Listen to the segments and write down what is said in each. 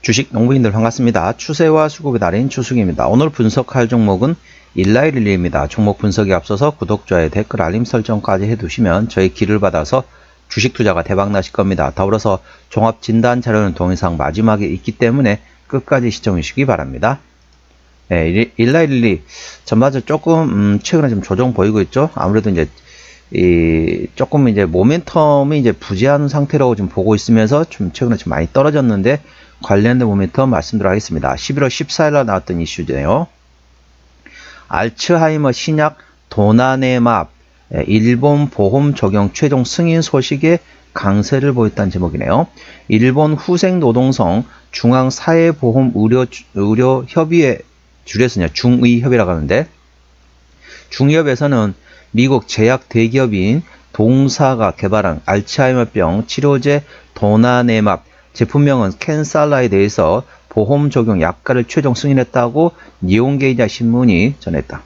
주식 농부인들 반갑습니다. 추세와 수급의 달인 추승입니다. 오늘 분석할 종목은 일라이릴리입니다. 종목 분석에 앞서서 구독, 좋아요, 댓글, 알림 설정까지 해두시면 저희 길을 받아서 주식 투자가 대박 나실 겁니다. 더불어서 종합 진단 자료는 동영상 마지막에 있기 때문에 끝까지 시청해 주시기 바랍니다. 네, 일라이릴리 전반적으로 조금 최근에 좀 조정 보이고 있죠. 아무래도 이제 조금 이제 모멘텀이 이제 부재한 상태로 좀 보고 있으면서 좀 최근에 좀 많이 떨어졌는데 관련된 모멘텀 말씀드리도록 하겠습니다. 11월 14일 날 나왔던 이슈네요. 알츠하이머 신약 도나네맙 일본 보험 적용 최종 승인 소식에 강세를 보였다는 제목이네요. 일본 후생노동성 중앙사회보험의료협의회 줄여서 중의협이라고 하는데, 중의협에서는 미국 제약 대기업인 동사가 개발한 알츠하이머병 치료제 도나네맙 제품명은 캔살라에 대해서 보험 적용 약가를 최종 승인했다고 니온게이자 신문이 전했다.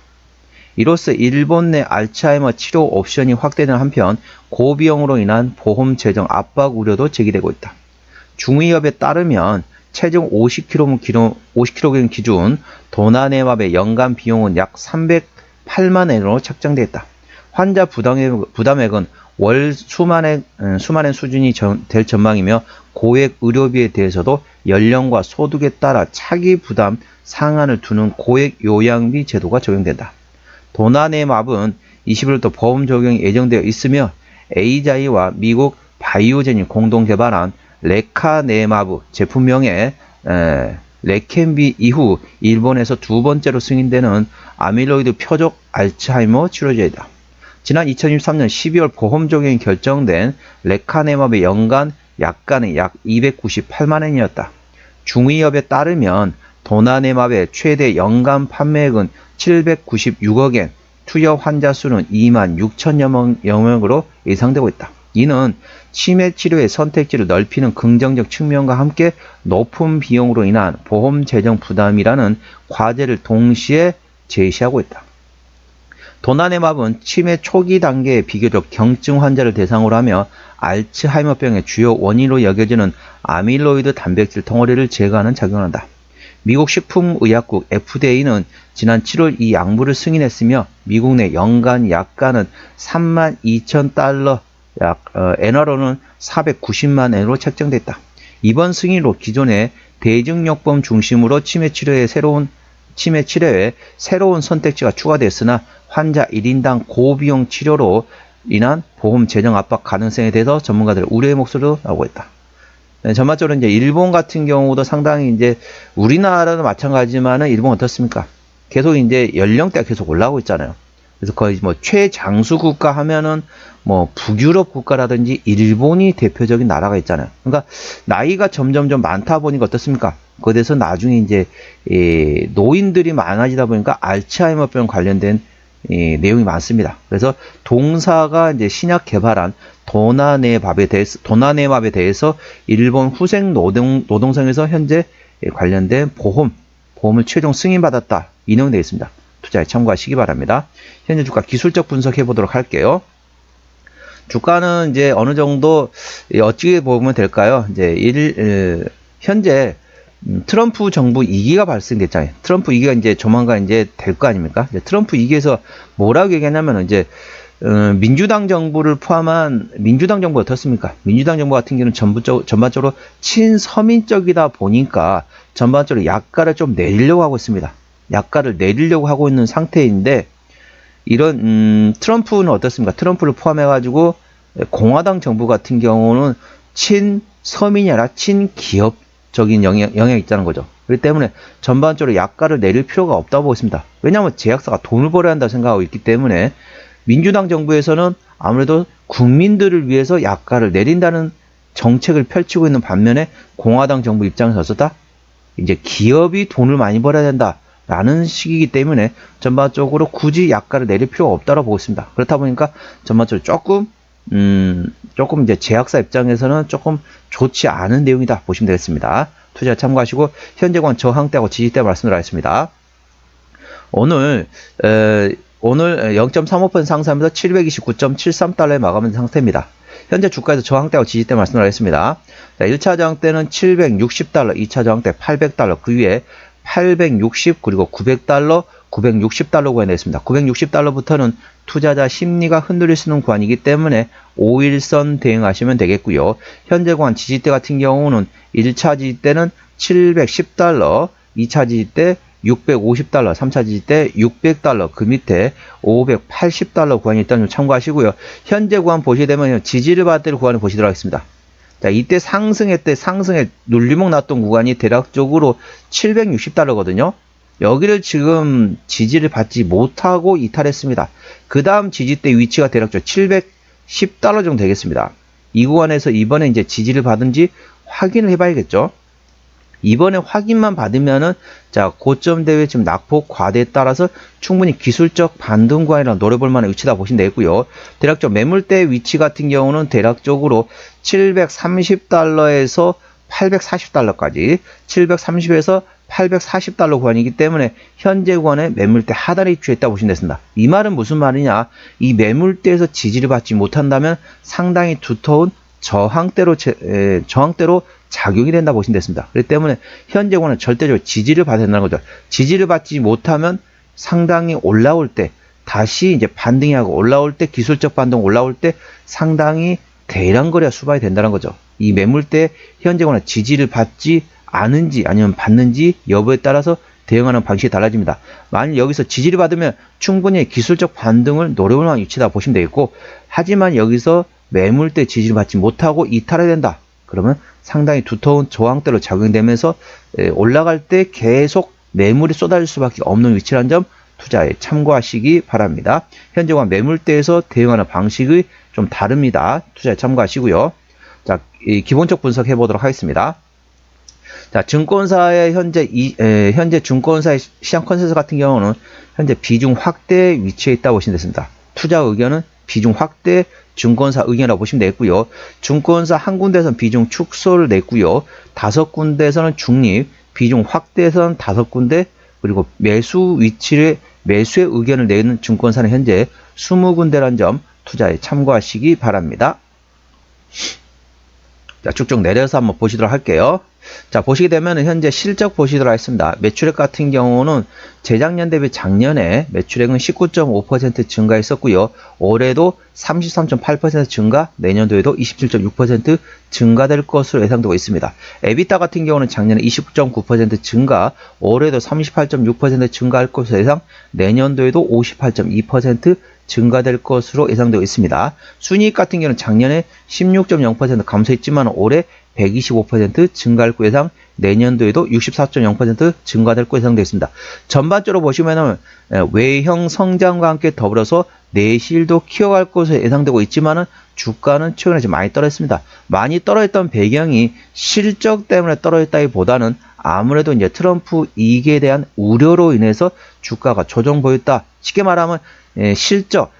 이로써 일본 내 알츠하이머 치료 옵션이 확대되는 한편 고비용으로 인한 보험 재정 압박 우려도 제기되고 있다. 중의협에 따르면 체중 50kg 기준 도나네맙의 연간 비용은 약 308만 엔으로 책정되었다. 환자 부담액은 월 수만엔 수준이 될 전망이며 고액 의료비에 대해서도 연령과 소득에 따라 차기 부담 상한을 두는 고액 요양비 제도가 적용된다. 도나네맙은 21일부터 보험 적용이 예정되어 있으며 에이자이와 미국 바이오젠이 공동 개발한 레카네마브 제품명의 레켄비 이후 일본에서 두 번째로 승인되는 아밀로이드 표적 알츠하이머 치료제이다. 지난 2023년 12월 보험 적용이 결정된 레카네맙의 연간 약가는 약 298만 엔이었다. 중의협에 따르면 도나네맙의 최대 연간 판매액은 796억 엔, 투여 환자 수는 2만 6천여 명으로 예상되고 있다. 이는 치매 치료의 선택지를 넓히는 긍정적 측면과 함께 높은 비용으로 인한 보험 재정 부담이라는 과제를 동시에 제시하고 있다. 도나네맙은 치매 초기 단계의 비교적 경증 환자를 대상으로 하며 알츠하이머병의 주요 원인으로 여겨지는 아밀로이드 단백질 덩어리를 제거하는 작용을 한다. 미국 식품의약국 FDA는 지난 7월 이 약물을 승인했으며 미국 내 연간 약가는 32,000달러, 엔화로는 490만 엔으로 책정됐다. 이번 승인으로 기존의 대증요법 중심으로 치매 치료에 새로운 선택지가 추가됐으나 환자 1인당 고비용 치료로 인한 보험 재정 압박 가능성에 대해서 전문가들의 우려의 목소리도 나오고 있다. 전반적으로 이제 일본 같은 경우도 상당히 이제 우리나라도 마찬가지지만은 일본 어떻습니까? 계속 이제 연령대가 계속 올라오고 있잖아요. 그래서 거의 뭐 최장수 국가 하면은 뭐 북유럽 국가라든지 일본이 대표적인 나라가 있잖아요. 그러니까 나이가 점점 많다 보니까 어떻습니까? 거기에서 나중에 이제 노인들이 많아지다 보니까 알츠하이머병 관련된 내용이 많습니다. 그래서 동사가 이제 신약 개발한 도나네맙에 대해서 일본 후생 노동성에서 현재 관련된 보험을 최종 승인받았다. 이 내용이 되어 있습니다. 투자에 참고하시기 바랍니다. 현재 주가 기술적 분석해 보도록 할게요. 주가는 이제 어느 정도 어찌 보면 될까요? 이제 현재 트럼프 정부 2기가 발생됐잖아요. 트럼프 2기가 이제 조만간 이제 될 거 아닙니까? 이제 트럼프 2기에서 뭐라고 얘기하냐면 이제 민주당 정부를 포함한 민주당 정부 어떻습니까? 민주당 정부 같은 경우는 전반적으로 친서민적이다 보니까 전반적으로 약가를 좀 내리려고 하고 있습니다. 약가를 내리려고 하고 있는 상태인데 이런 트럼프는 어떻습니까? 트럼프를 포함해가지고 공화당 정부 같은 경우는 친서민이 아니라 친기업적인 영향이 있다는 거죠. 그렇기 때문에 전반적으로 약가를 내릴 필요가 없다고 보고 있습니다. 왜냐하면 제약사가 돈을 벌어야 한다고 생각하고 있기 때문에 민주당 정부에서는 아무래도 국민들을 위해서 약가를 내린다는 정책을 펼치고 있는 반면에 공화당 정부 입장에서 어떻다? 이제 기업이 돈을 많이 벌어야 된다라는 식이기 때문에 전반적으로 굳이 약가를 내릴 필요가 없다고 보고 있습니다. 그렇다 보니까 전반적으로 조금 이제 제약사 입장에서는 조금 좋지 않은 내용이다 보시면 되겠습니다. 투자 참고하시고 현재권 저항대하고 지지대 말씀드리겠습니다. 오늘 0.35% 상승하면서 729.73달러에 마감한 상태입니다. 현재 주가에서 저항대하고 지지대 말씀드리겠습니다. 자, 1차 저항대는 760달러, 2차 저항대 800달러, 그 위에 860 그리고 900달러, 960달러 구간이었습니다. 960달러부터는 투자자 심리가 흔들릴 수 있는 구간이기 때문에 5일선 대응하시면 되겠고요. 현재 구간 지지대 같은 경우는 1차 지지대는 710달러, 2차 지지대 650달러, 3차 지지대 600달러, 그 밑에 580달러 구간이 있다는 점 참고하시고요. 현재 구간 보시게 되면 지지를 받을 때 구간을 보시도록 하겠습니다. 자, 이때 상승의 눌림목 났던 구간이 대략적으로 760달러거든요. 여기를 지금 지지를 받지 못하고 이탈했습니다. 그 다음 지지대 위치가 대략적으로 710달러 정도 되겠습니다. 이 구간에서 이번에 이제 지지를 받은지 확인을 해봐야겠죠. 이번에 확인만 받으면은, 자, 고점 대회 지금 낙폭 과대에 따라서 충분히 기술적 반등 구간이라 노려볼 만한 위치다 보시면 되고요. 대략적 매물대 위치 같은 경우는 대략적으로 730달러에서 840달러까지, 730에서 840달러 구간이기 때문에 현재 구간에 매물대 하단에 위치했다 보시면 되겠습니다. 이 말은 무슨 말이냐? 이 매물대에서 지지를 받지 못한다면 상당히 두터운 저항대로 작용이 된다 보시면 되겠습니다. 그렇기 때문에 현재 구간은 절대적으로 지지를 받아야 된다는 거죠. 지지를 받지 못하면 상당히 올라올 때, 다시 이제 반등이 하고 올라올 때, 기술적 반등 올라올 때 상당히 대량 거래가 수반이 된다는 거죠. 이 매물대 현재 구간은 지지를 받지 않은지 아니면 받는지 여부에 따라서 대응하는 방식이 달라집니다. 만일 여기서 지지를 받으면 충분히 기술적 반등을 노려볼 만한 위치다 보시면 되겠고, 하지만 여기서 매물대 지지를 받지 못하고 이탈해야 된다. 그러면 상당히 두터운 저항대로 작용되면서 올라갈 때 계속 매물이 쏟아질 수밖에 없는 위치라는 점 투자에 참고하시기 바랍니다. 현재 구간 매물대에서 대응하는 방식이 좀 다릅니다. 투자에 참고하시고요. 자, 기본적 분석해 보도록 하겠습니다. 자, 증권사의 현재 증권사의 시장 컨센서스 같은 경우는 현재 비중 확대 위치에 있다고 보시면 되겠습니다. 투자 의견은 비중 확대 증권사 의견이라고 보시면 되겠고요. 증권사 한 군데에서는 비중 축소를 냈고요. 5군데에서는 중립, 비중 확대에서는 5군데, 그리고 매수의 의견을 내는 증권사는 현재 20군데라는 점 투자에 참고하시기 바랍니다. 자, 쭉쭉 내려서 한번 보시도록 할게요. 자, 보시게 되면 현재 실적 보시도록 하겠습니다. 매출액 같은 경우는 재작년 대비 작년에 매출액은 19.5% 증가했었고요. 올해도 33.8% 증가, 내년도에도 27.6% 증가될 것으로 예상되고 있습니다. 에비타 같은 경우는 작년에 29.9% 증가, 올해도 38.6% 증가할 것으로 예상, 내년도에도 58.2% 증가될 것으로 예상되고 있습니다. 순이익 같은 경우는 작년에 16.0% 감소했지만 올해 125% 증가할 거 예상, 내년도에도 64.0% 증가될 거 예상되어 있습니다. 전반적으로 보시면은 외형 성장과 함께 더불어서 내실도 키워갈 것으로 예상되고 있지만은 주가는 최근에 좀 많이 떨어졌습니다. 많이 떨어졌던 배경이 실적 때문에 떨어졌다기보다는 아무래도 이제 트럼프 이익에 대한 우려로 인해서 주가가 조정 보였다. 쉽게 말하면 실적,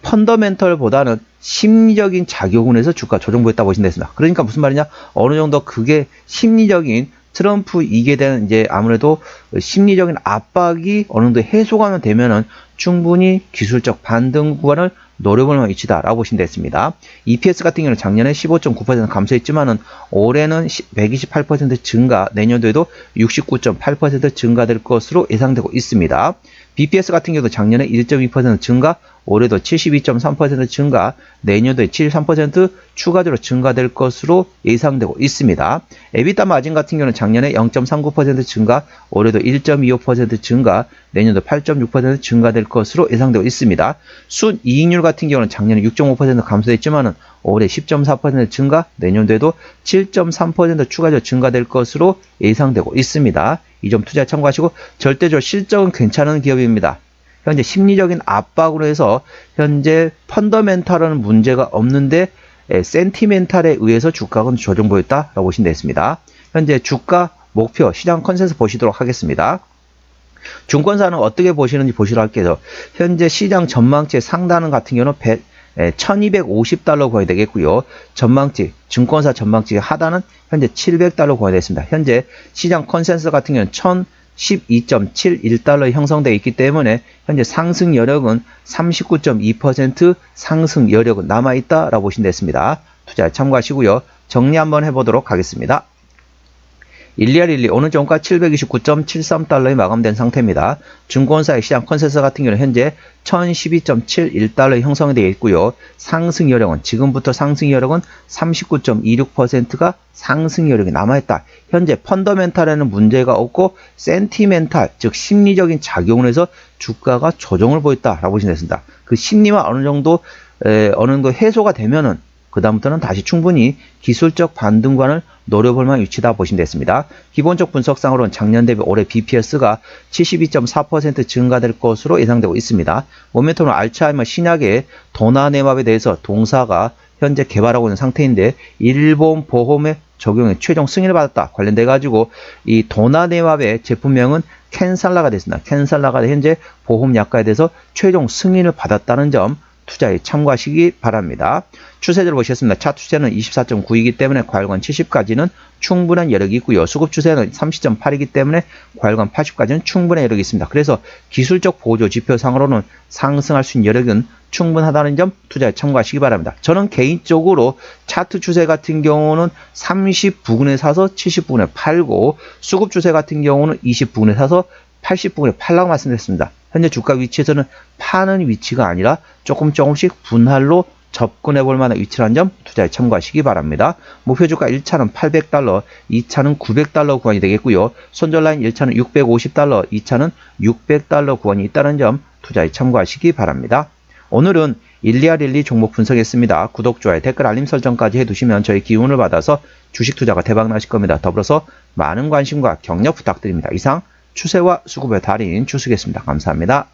펀더멘털보다는 심리적인 작용을 해서 주가 조정보였다고 보시면 되겠습니다. 그러니까 무슨 말이냐? 어느 정도 그게 심리적인 트럼프 이익에 대한 이제 아무래도 심리적인 압박이 어느 정도 해소가 되면은 충분히 기술적 반등 구간을 노려볼 만한 위치다라고 보시면 되겠습니다. EPS 같은 경우는 작년에 15.9% 감소했지만은 올해는 128% 증가, 내년도에도 69.8% 증가될 것으로 예상되고 있습니다. BPS 같은 경우도 작년에 1.2% 증가, 올해도 72.3% 증가, 내년도에 73% 추가적으로 증가될 것으로 예상되고 있습니다. 에비타 마진 같은 경우는 작년에 0.39% 증가, 올해도 1.25% 증가, 내년도 8.6% 증가될 것으로 예상되고 있습니다. 순이익률 같은 경우는 작년에 6.5% 감소했지만은 올해 10.4% 증가, 내년도에도 7.3% 추가적으로 증가될 것으로 예상되고 있습니다. 이 점 투자에 참고하시고, 절대적으로 실적은 괜찮은 기업입니다. 현재 심리적인 압박으로 해서 현재 펀더멘탈은 문제가 없는데 센티멘탈에 의해서 주가가 조정 보였다라고 보시면 되겠습니다. 현재 주가 목표 시장 컨센서스 보시도록 하겠습니다. 증권사는 어떻게 보시는지 보시도록 할게요. 현재 시장 전망치 상단은 같은 경우는 1250달러 구간이 되겠고요. 전망치, 증권사 전망치 하단은 현재 700달러 구간이 되겠습니다. 현재 시장 컨센서스 같은 경우는 12.71달러 형성되어 있기 때문에 현재 상승 여력은 39.2% 상승 여력은 남아있다라고 보시면 됐습니다. 투자에 참고하시고요. 정리 한번 해보도록 하겠습니다. 12R12 오늘 종가 729.73달러에 마감된 상태입니다. 증권사의 시장 컨센서스 같은 경우는 현재 1012.71달러에 형성이 되어 있고요. 상승 여력은 지금부터 상승 여력은 39.26%가 상승 여력이 남아있다. 현재 펀더멘탈에는 문제가 없고 센티멘탈 즉 심리적인 작용을 해서 주가가 조정을 보였다라고 보시면 됩니다. 그 심리와 어느 정도 해소가 되면은 그 다음부터는 다시 충분히 기술적 반등관을 노려볼 만한 위치다 보시면 됐습니다. 기본적 분석상으로는 작년 대비 올해 BPS가 72.4% 증가될 것으로 예상되고 있습니다. 모멘텀은 알츠하이머 신약의 도나네맙에 대해서 동사가 현재 개발하고 있는 상태인데 일본 보험의 적용에 최종 승인을 받았다. 관련돼 가지고 이 도나네맙의 제품명은 캔살라가 됐습니다. 캔살라가 현재 보험약가에 대해서 최종 승인을 받았다는 점 투자에 참고하시기 바랍니다. 추세대로 보시겠습니다. 차트 추세는 24.9이기 때문에 과열관 70까지는 충분한 여력이 있고요. 수급 추세는 30.8이기 때문에 과열관 80까지는 충분한 여력이 있습니다. 그래서 기술적 보조 지표상으로는 상승할 수 있는 여력은 충분하다는 점 투자에 참고하시기 바랍니다. 저는 개인적으로 차트 추세 같은 경우는 30부근에 사서 70부근에 팔고 수급 추세 같은 경우는 20부근에 사서 80부근에 팔라고 말씀드렸습니다. 현재 주가 위치에서는 파는 위치가 아니라 조금씩 분할로 접근해 볼 만한 위치라는 점 투자에 참고하시기 바랍니다. 목표 주가 1차는 800달러, 2차는 900달러 구간이 되겠고요. 손절 라인 1차는 650달러, 2차는 600달러 구간이 있다는 점 투자에 참고하시기 바랍니다. 오늘은 12R12 종목 분석했습니다. 구독, 좋아요, 댓글, 알림 설정까지 해두시면 저희 기운을 받아서 주식 투자가 대박 나실 겁니다. 더불어서 많은 관심과 격려 부탁드립니다. 이상 추세와 수급의 달인 주식이었습니다. 감사합니다.